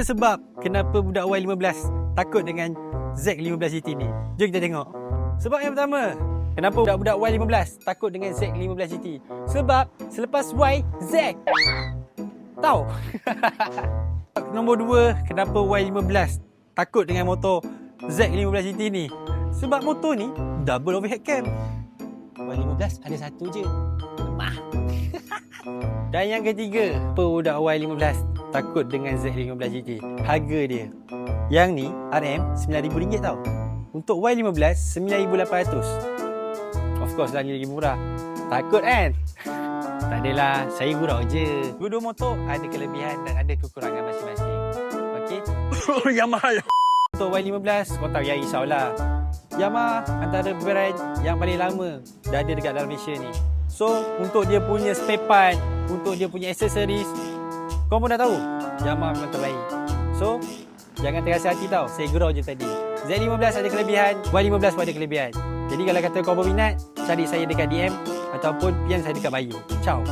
sebab kenapa budak Y15 takut dengan Z15 GT ni. Jom kita tengok. Sebab yang pertama, kenapa budak-budak Y15 takut dengan Z15 GT? Sebab selepas Y, Z. Tahu? Nombor 2, kenapa Y15 takut dengan motor Z15 GT ni? Sebab motor ni double overhead cam. Y15 ada satu je. Lemah. Dan yang ketiga, kenapa budak Y15 takut dengan Z15 GT? Harga dia. Yang ni RM RM9,000 tau. Untuk Y15 RM9,800. Of course lah ni lagi murah. Takut kan? Tak adalah, saya gurau je. Dua-dua motor ada kelebihan dan ada kekurangan masing-masing. Okey? Yamaha. Untuk Y15, kau tahu ya, risaulah. Yamaha antara brand yang paling lama dah ada dekat dalam Malaysia ni. So, untuk dia punya spare part, untuk dia punya accessories, kau pun dah tahu, Yamaha memang terbaik. So, jangan terasa hati tau, saya gurau je tadi. Z15 ada kelebihan, Y15 pun ada kelebihan. Jadi kalau kata kau berminat, cari saya dekat DM ataupun PM saya dekat bio. Ciao.